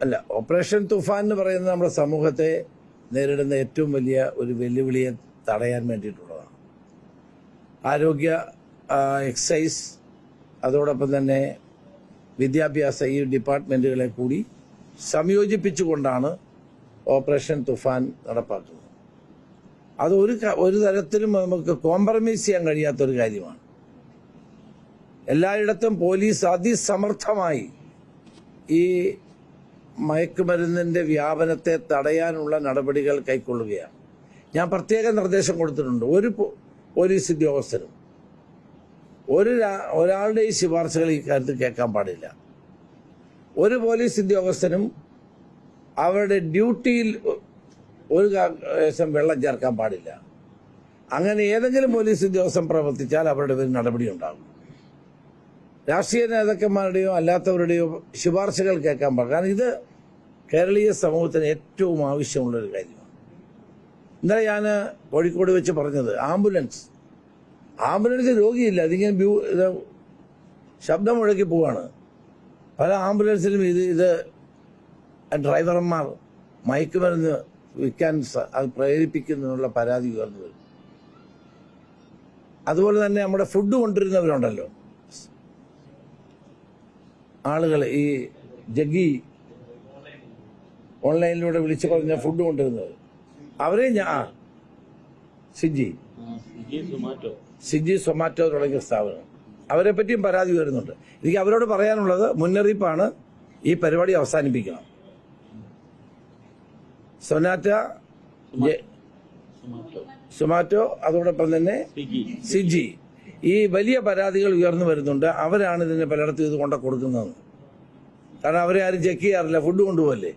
അല്ല, ഓപ്പറേഷൻ തുഫാൻ എന്ന് പറയുന്നത് നമ്മുടെ സമൂഹത്തെ നേരിടുന്ന ഏറ്റവും വലിയ ഒരു വെല്ലുവിളിയെ തടയാൻ വേണ്ടിയിട്ടുള്ളതാണ്. ആരോഗ്യ, എക്സൈസ്, അതോടൊപ്പം തന്നെ വിദ്യാഭ്യാസ ഈ ഡിപ്പാർട്ട്മെന്റുകളെ കൂടി സംയോജിപ്പിച്ചുകൊണ്ടാണ് ഓപ്പറേഷൻ തുഫാൻ നടപ്പാക്കുന്നത്. അത് ഒരു തരത്തിലും നമുക്ക് കോംപ്രമൈസ് ചെയ്യാൻ കഴിയാത്തൊരു കാര്യമാണ്. എല്ലായിടത്തും പോലീസ് അതിസമർത്ഥമായി ഈ മയക്കുമരുന്നിന്റെ വ്യാപനത്തെ തടയാനുള്ള നടപടികൾ കൈക്കൊള്ളുകയാണ്. ഞാൻ പ്രത്യേക നിർദ്ദേശം കൊടുത്തിട്ടുണ്ട്. ഒരു പോലീസ് ഉദ്യോഗസ്ഥനും ഒരാളുടെയും ശുപാർശകൾ ഈ കാര്യത്തിൽ കേൾക്കാൻ പാടില്ല. ഒരു പോലീസ് ഉദ്യോഗസ്ഥനും അവരുടെ ഡ്യൂട്ടിയിൽ ഒരു ശേഷം വെള്ളം ചേർക്കാൻ പാടില്ല. അങ്ങനെ ഏതെങ്കിലും പോലീസ് ഉദ്യോഗസ്ഥൻ പ്രവർത്തിച്ചാൽ അവരുടെ പേരിൽ നടപടി ഉണ്ടാകും. രാഷ്ട്രീയ നേതാക്കന്മാരുടെയോ അല്ലാത്തവരുടെയോ ശുപാർശകൾ കേൾക്കാൻ പാടില്ല. കാരണം ഇത് കേരളീയ സമൂഹത്തിന് ഏറ്റവും ആവശ്യമുള്ളൊരു കാര്യമാണ്. ഇന്നലെ ഞാൻ കോഴിക്കോട് വെച്ച് പറഞ്ഞത്, ആംബുലൻസ് രോഗിയില്ല, അതിങ്ങനെ ശബ്ദം മുഴക്കി പോവാണ്. പല ആംബുലൻസിലും ഇത് ഡ്രൈവർമാർ മയക്കുമരുന്ന് വിൽക്കാൻ അത് പ്രേരിപ്പിക്കുന്നതിനുള്ള പരാതി ഉയർന്നു വരും. അതുപോലെ തന്നെ നമ്മുടെ ഫുഡ് കൊണ്ടുവരുന്നവരുണ്ടല്ലോ, ആളുകൾ ഈ ജഗ്ഗി ഓൺലൈനിലൂടെ വിളിച്ചു പറഞ്ഞ ഫുഡ് കൊണ്ടുവരുന്നത്, അവരെ സ്വിഗ്ഗി സൊമാറ്റോ തുടങ്ങിയ സ്ഥാപനം, അവരെ പറ്റിയും പരാതി വരുന്നുണ്ട്. എനിക്ക് അവരോട് പറയാനുള്ളത് മുന്നറിയിപ്പാണ്, ഈ പരിപാടി അവസാനിപ്പിക്കണം. സൊമാറ്റോ അതോടൊപ്പം തന്നെ സ്വിഗ്ഗി, ഈ വലിയ പരാതികൾ ഉയർന്നു വരുന്നുണ്ട്. അവരാണ് ഇതിനെ പലയിടത്തും ഇത് കൊണ്ട കൊടുക്കുന്നത്. കാരണം അവരെ ആരും ചെക്ക് ചെയ്യാറില്ല, ഫുഡ് കൊണ്ടുപോകല്ലേ.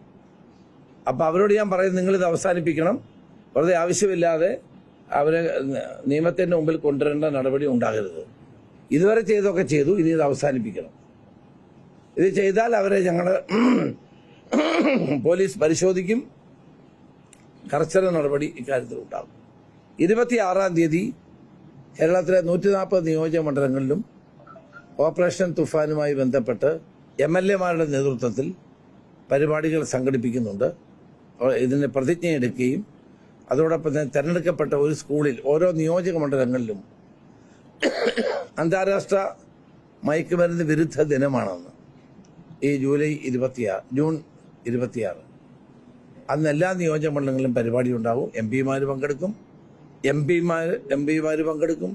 അപ്പം അവരോട് ഞാൻ പറയും, നിങ്ങളിത് അവസാനിപ്പിക്കണം. വെറുതെ ആവശ്യമില്ലാതെ അവരെ നിയമത്തിന്റെ മുമ്പിൽ കൊണ്ടുവരേണ്ട നടപടി ഉണ്ടാകരുത്. ഇതുവരെ ചെയ്തൊക്കെ ചെയ്തു, ഇനി ഇത് അവസാനിപ്പിക്കണം. ഇത് ചെയ്താൽ അവരെ ഞങ്ങൾ പോലീസ് പരിശോധിക്കും, കർശന നടപടി ഇക്കാര്യത്തിൽ ഉണ്ടാകും. 26-ാം തീയതി കേരളത്തിലെ 140 നിയോജക മണ്ഡലങ്ങളിലും ഓപ്പറേഷൻ തുഫാനുമായി ബന്ധപ്പെട്ട് MLA-മാരുടെ നേതൃത്വത്തിൽ പരിപാടികൾ സംഘടിപ്പിക്കുന്നുണ്ട്. ഇതിന് പ്രതിജ്ഞയെടുക്കുകയും അതോടൊപ്പം തന്നെ തെരഞ്ഞെടുക്കപ്പെട്ട ഒരു സ്കൂളിൽ ഓരോ നിയോജക മണ്ഡലങ്ങളിലും അന്താരാഷ്ട്ര മയക്കുമരുന്ന് വിരുദ്ധ ദിനമാണെന്ന് ഈ ജൂൺ 26 അന്ന് എല്ലാ നിയോജക മണ്ഡലങ്ങളിലും പരിപാടി ഉണ്ടാകും. MP-മാർ പങ്കെടുക്കും, MP-മാർ പങ്കെടുക്കും,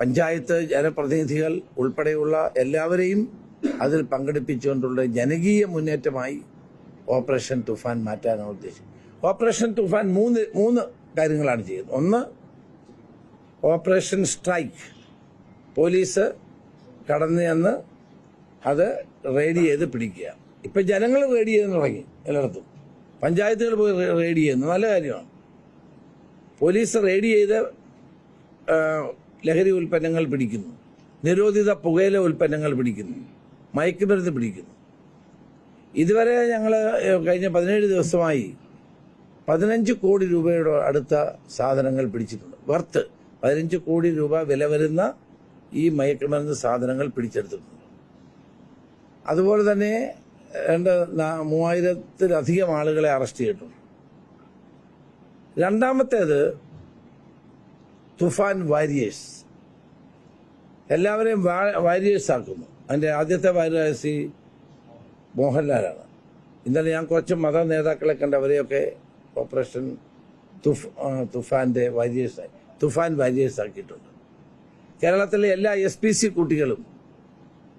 പഞ്ചായത്ത് ജനപ്രതിനിധികൾ ഉൾപ്പെടെയുള്ള എല്ലാവരെയും അതിൽ പങ്കെടുപ്പിച്ചുകൊണ്ടുള്ള ജനകീയ മുന്നേറ്റമായി ഓപ്പറേഷൻ തുഫാൻ മാറ്റാനാണ് ഉദ്ദേശിച്ചത്. ഓപ്പറേഷൻ തുഫാൻ മൂന്ന് കാര്യങ്ങളാണ് ചെയ്യുന്നത്. ഒന്ന്, ഓപ്പറേഷൻ സ്ട്രൈക്ക്, പോലീസ് കടന്നു ചെന്ന് അത് റെയ്ഡ് ചെയ്ത് പിടിക്കുക. ഇപ്പം ജനങ്ങൾ റെയ്ഡ് ചെയ്തെന്ന് തുടങ്ങി, എല്ലായിടത്തും പഞ്ചായത്തുകൾ പോയി റെയ്ഡ് ചെയ്യുന്നു, നല്ല കാര്യമാണ്. പോലീസ് റെയ്ഡ് ചെയ്ത് ലഹരി ഉൽപ്പന്നങ്ങൾ പിടിക്കുന്നു, നിരോധിത പുകയില ഉൽപ്പന്നങ്ങൾ പിടിക്കുന്നു, മയക്കുമരുന്ന് പിടിക്കുന്നു. ഇതുവരെ ഞങ്ങൾ കഴിഞ്ഞ 17 ദിവസമായി 15 കോടി രൂപയുടെ അടുത്ത സാധനങ്ങൾ പിടിച്ചിട്ടുണ്ട്. വർത്ത് 15 കോടി രൂപ വില വരുന്ന ഈ മയക്കുമരുന്ന് സാധനങ്ങൾ പിടിച്ചെടുത്തിട്ടുണ്ട്. അതുപോലെ തന്നെ 3000-ത്തിലധികം ആളുകളെ അറസ്റ്റ് ചെയ്തിട്ടുണ്ട്. രണ്ടാമത്തേത് തുഫാൻ വാരിയേഴ്സ്, എല്ലാവരെയും വാരിയേഴ്സ് ആക്കുന്നു. അതിൻ്റെ ആദ്യത്തെ വാരിയേഴ്സ് മോഹൻലാലാണ്. ഇന്നലെ ഞാൻ കുറച്ച് മത നേതാക്കളെ കണ്ട് അവരെയൊക്കെ ഓപ്പറേഷൻ തുഫാൻ വാരിയേഴ്സ് ആക്കിയിട്ടുണ്ട്. കേരളത്തിലെ എല്ലാ SPC കുട്ടികളും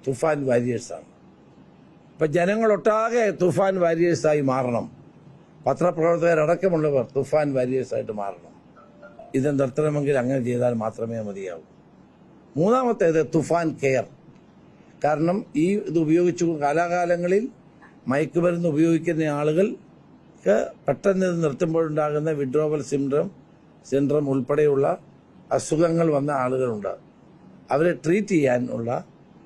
തുഫാൻ വാരിയേഴ്സാണ്. ഇപ്പം ജനങ്ങളൊട്ടാകെ തുഫാൻ വാരിയേഴ്സായി മാറണം. പത്രപ്രവർത്തകരടക്കമുള്ളവർ തുഫാൻ വാരിയേഴ്സായിട്ട് മാറണം. ഇത് നിർത്തണമെങ്കിൽ അങ്ങനെ ചെയ്താൽ മാത്രമേ മതിയാവൂ. മൂന്നാമത്തേത് തുഫാൻ കെയർ. കാരണം ഇത് ഉപയോഗിച്ചു കാലാകാലങ്ങളിൽ മയക്കുമരുന്ന് ഉപയോഗിക്കുന്ന ആളുകൾക്ക് പെട്ടെന്ന് ഇത് നിർത്തുമ്പോഴുണ്ടാകുന്ന വിഡ്രോവൽ സിൻഡ്രം ഉൾപ്പെടെയുള്ള അസുഖങ്ങൾ വന്ന ആളുകളുണ്ട്. അവരെ ട്രീറ്റ് ചെയ്യാനുള്ള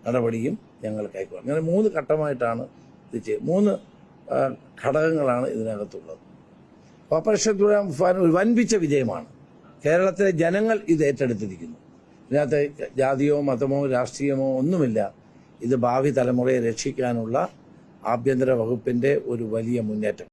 നടപടിയും ഞങ്ങൾ കൈക്കൊള്ളും. അങ്ങനെ 3 ഘട്ടമായിട്ടാണ് ഇത് ചെയ്യുന്നത്. 3 ഘടകങ്ങളാണ് ഇതിനകത്തുള്ളത്. ഓപ്പറേഷൻ തുഫാൻ ഒരു വൻപിച്ച വിജയമാണ്. കേരളത്തിലെ ജനങ്ങൾ ഇത് ഏറ്റെടുത്തിരിക്കുന്നു. ഇതിനകത്ത് ജാതിയോ മതമോ രാഷ്ട്രീയമോ ഒന്നുമില്ല. ഇത് ഭാവി തലമുറയെ രക്ഷിക്കാനുള്ള ആഭ്യന്തര വകുപ്പിന്റെ ഒരു വലിയ മുന്നേറ്റം.